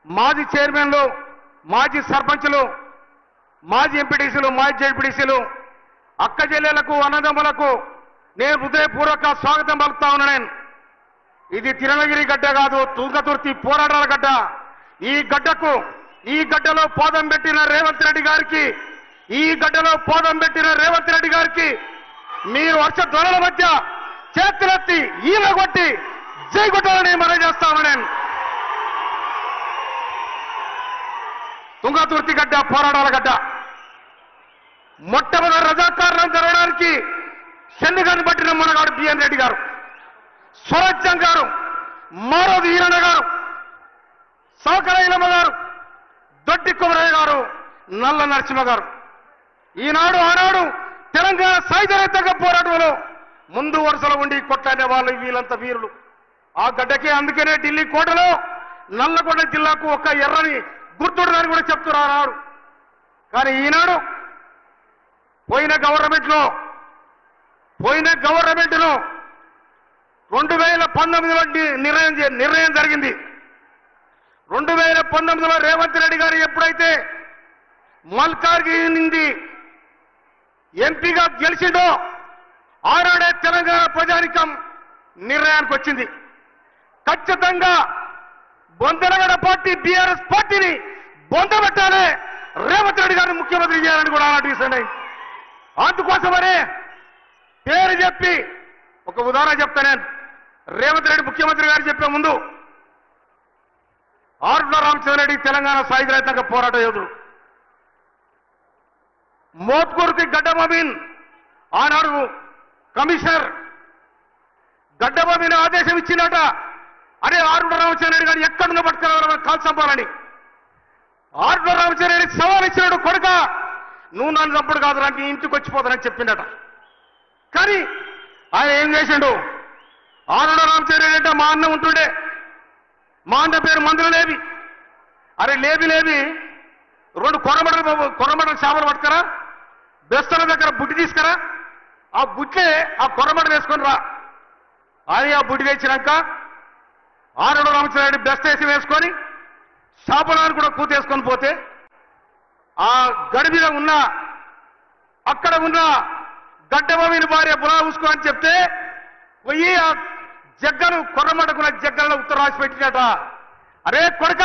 మాజీ చైర్మన్లు, మాజీ సర్పంచులు, మాజీ ఎంపీటీసీలు, మాజీ జెడ్పీటీసీలు, అక్క చెల్లెలకు, అన్నదమ్ములకు నేను హృదయపూర్వక స్వాగతం పలుకుతా ఉన్నా. నేను ఇది తిరునగిరి గడ్డ కాదు, తుంగతుర్తి పోరాటాల గడ్డ. ఈ గడ్డలో పాదం పెట్టిన రేవంత్ రెడ్డి గారికి, మీరు వర్ష ధ్వనుల మధ్య చేతులెత్తి ఈల కొట్టి జై కొట్టాలని మనం చేస్తాను. నేను తుంగతుర్తి గడ్డ పోరాటాల గడ్డ. మొట్టమొదటి రజాకారులను జరగడానికి చెన్నుగాని పట్టిన మనగాడు బిఎన్ రెడ్డి గారు, స్వరాజ్యం గారు, మారోది ఈరణ గారు, సౌకర్యలమ్మ గారు, దొడ్డి కుమరయ్య గారు, నల్ల నరసింహ గారు. ఆనాడు తెలంగాణ సాయుధ పోరాటంలో ముందు వరుసలో ఉండి కొట్లాడే వాళ్ళు వీళ్ళంతా వీరులు. ఆ గడ్డకి అందుకనే ఢిల్లీ కోటలో నల్లగొండ జిల్లాకు ఒక ఎర్రని గుర్తుండదని కూడా చెప్తున్నారు. కానీ ఈనాడు పోయిన గవర్నమెంట్లో 2019లో నిర్ణయం జరిగింది. 2019లో రేవంత్ రెడ్డి గారు ఎప్పుడైతే మల్కాజ్గిరి నుండి ఎంపీగా గెలిచిండో ఆనాడే తెలంగాణ ప్రజానికం నిర్ణయానికి వచ్చింది. ఖచ్చితంగా బొందనగడ పార్టీ బీఆర్ఎస్ పార్టీని బొందబెట్టాలి, రేవంత్ రెడ్డి గారిని ముఖ్యమంత్రి చేయాలని కూడా ఆనాటి డిసైడ్ అయింది. అందుకోసమనే పేరు చెప్పి ఒక ఉదాహరణ చెప్తా. నేను రేవంత్ రెడ్డి ముఖ్యమంత్రి గారు చెప్పే ముందు ఆరుట్ల రామచంద్రరెడ్డి తెలంగాణ సాయుధ రైతాంగ పోరాట యోధుడు, మోత్కూరుకి గడ్డమబీన్ ఆనాడు కమిషనర్ గడ్డమబీన్ ఆదేశం ఇచ్చినట, అరే ఆరుట్ల రామచంద్రరెడ్డి గారు ఎక్కడున్న పట్టుకురావాలని కాల్ చంపాలని. ఆరుట్ల రామచంద్రరెడ్డి సవాల్ ఇచ్చినాడు, కొడుక నువ్వు నన్ను చంపుడు కాదు, నాకు ఇంటికి వచ్చిపోతానని చెప్పిండట. కానీ ఆయన ఏం చేసిండు? ఆరుట్ల రామచంద్రరెడ్డి అంటే మా అన్న ఉంటుండే, మా అన్న పేరు మందులు లేవి. అరే లేవి 2 కొరమడలు చేపలు పట్టుకరా, బెస్తల దగ్గర బుట్టి తీసుకురా, ఆ బుట్టే ఆ కొరమడ వేసుకొని రా అని ఆ బుట్టి తెచ్చినాక ఆరుట్ల రామచంద్రరెడ్డి బెస్ట్ వేసి వేసుకొని చేపలను కూడా కూతేసుకొని పోతే ఆ గడి మీద అక్కడ ఉన్న గడ్డమీని భార్య బులా చూసుకో అని చెప్తే పోయి ఆ జగ్గలు కొర్రమడకున్న జగ్గల్లో ఉత్తరం రాసి పెట్టినట. అరే కొడక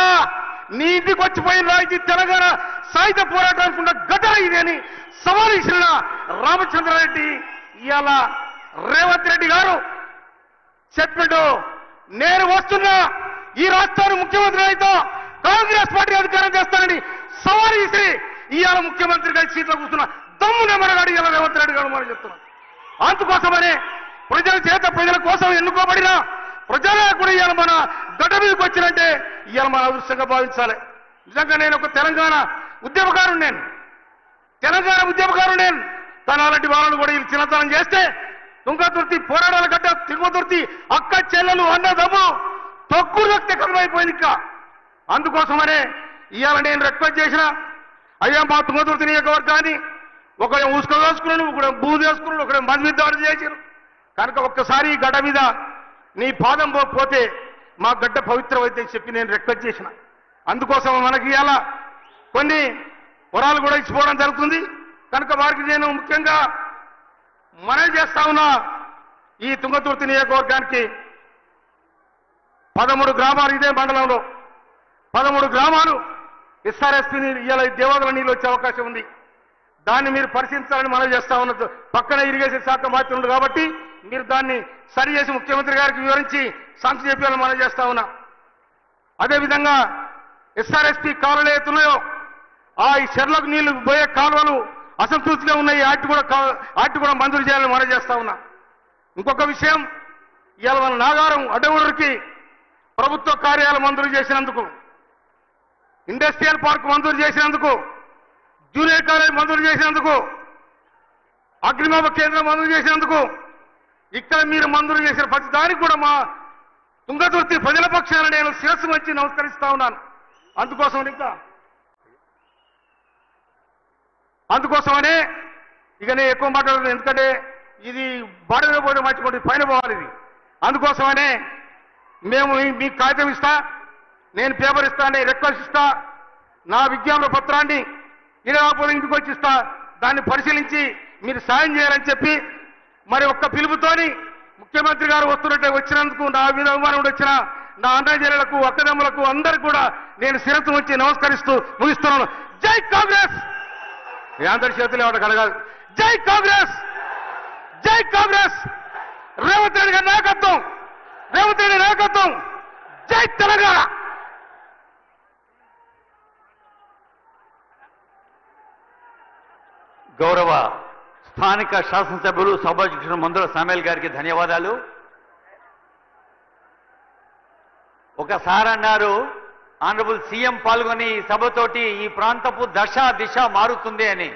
నీ ఇంటికి వచ్చిపోయిన ఇది తెలంగాణ సాయుధ పోరాటానికి ఉన్న గడ్డ ఇది అని సవాల్ ఇచ్చిన రామచంద్రారెడ్డి ఇవాళ రేవంత్ రెడ్డి గారు చెప్పిండు, నేను వస్తున్నా ఈ రాష్ట్రాన్ని ముఖ్యమంత్రి అయితే కాంగ్రెస్ పార్టీ అధికారం చేస్తానని సవాల్ ఇచ్చి ఇవాళ ముఖ్యమంత్రిగా సీట్లో కూర్చున్న దమ్మునే మనగాడు ఇవాళ రేవంత్ రెడ్డి గారు మనం చెప్తున్నాం. అందుకోసమనే ప్రజల కోసం ఎన్నుకోబడిన ప్రజానాయకుడు ఇవాళ మన గడ్డ మీదకి వచ్చినంటే ఇవాళ మన అదృష్టంగా భావించాలి. నిజంగా నేను ఒక తెలంగాణ ఉద్యమకారుడు, కానీ అలాంటి వాళ్ళను కూడా వీళ్ళు చిన్నతనం చేస్తే తుంగతుర్తి పోరాటాల గడ్డ, తుంగతుర్తి అక్క చెల్లెలు అన్నదమ్ము తొక్కుడు రక్త కలమైపోయింది. ఇంకా అందుకోసమనే ఇవాళ నేను రిక్వెస్ట్ చేసిన, అయ్యా మా తుంగతుర్తి నియోజకవర్గాన్ని ఒకడే ఉసుక వేసుకున్నాడు, ఒకడే బూజు వేసుకున్నాడు, ఒకడే మంది దాడి చేశారు. కనుక ఒక్కసారి ఈ గడ్డ మీద నీ పాదం పోతే మా గడ్డ పవిత్రమైతే చెప్పి నేను రిక్వెస్ట్ చేసిన. అందుకోసం మనకి ఇలా కొన్ని వరాలు కూడా ఇచ్చిపోవడం జరుగుతుంది. కనుక వారికి నేను ముఖ్యంగా మనవి చేస్తా ఉన్నా, ఈ తుంగతుర్తి నియోజకవర్గానికి 13 గ్రామాలు, ఇదే మండలంలో 13 గ్రామాలు ఎస్ఆర్ఎస్పీ ఇలా దేవాదుల నీళ్ళు వచ్చే అవకాశం ఉంది. దాన్ని మీరు పరిశీలించాలని మనవి చేస్తా ఉన్నది. పక్కన ఇరిగేషన్ శాఖ మాత్రం ఉంది కాబట్టి మీరు దాన్ని సరి చేసి ముఖ్యమంత్రి గారికి వివరించి సంస్థ చెప్పాలని మనవి చేస్తా ఉన్నా. అదేవిధంగా ఎస్ఆర్ఎస్పీ కాలువలు ఏతున్నాయో ఆ ఈ చెర్లకు నీళ్లు పోయే కాలువలు అసంతృప్తిగా ఉన్నాయి, వాటి కూడా మంజూరు చేయాలని మనవి చేస్తా ఉన్నా. ఇంకొక విషయం, ఇవాళ మన నాగారం అడ్డగూడూరుకి ప్రభుత్వ కార్యాలయం మంజూరు చేసినందుకు, ఇండస్ట్రియల్ పార్క్ మంజూరు చేసినందుకు, జూనియర్ కాలేజ్ మంజూరు చేసినందుకు, అగ్నిమాప కేంద్రం మంజూరు చేసినందుకు, ఇక్కడ మీరు మంజూరు చేసిన ప్రతి దానికి కూడా మా తుంగతుర్తి ప్రజల పక్షాన నేను శిరస్సు వచ్చి నమస్కరిస్తా ఉన్నాను. అందుకోసమనే ఇక నేను ఎక్కువ మాట్లాడలేదు, ఎందుకంటే ఇది బాడీలో పోతే మర్చిపోతే పైన పోవాలి. ఇది అందుకోసమనే మేము మీకు కాగితం ఇస్తా, నేను పేపర్ ఇస్తానని రిక్వెస్ట్ ఇస్తా, నా విజ్ఞాపన పత్రాన్ని ఇలాపోతే ఇంటికి వచ్చి ఇస్తా, దాన్ని పరిశీలించి మీరు సాయం చేయాలని చెప్పి మరి ఒక్క పిలుపుతోని ముఖ్యమంత్రి గారు వస్తున్నట్టే వచ్చినందుకు నా మీద అభిమానం వచ్చిన నా అన్నజనులకు అక్కదమ్ములకు అందరికీ కూడా నేను శిరస్సు వచ్చి నమస్కరిస్తూ ముగిస్తున్నాను. జై కాంగ్రెస్! మీ అందరి చేతులు ఎవరు కలగాలి. జై కాంగ్రెస్! జై కాంగ్రెస్! రేవంత్ రెడ్డి గారి నాయకత్వం, రేవంత్ రెడ్డి నాయకత్వం. జై తెలంగాణ! గౌరవ స్థానిక శాసనసభ్యులు సభాధ్యక్షుడు మందుల సామేల్ గారికి ధన్యవాదాలు. ఒకసారి అన్నారు, ఆనరబుల్ సీఎం పాల్గొని సభతోటి ఈ ప్రాంతపు దశ దిశ మారుతుంది అని.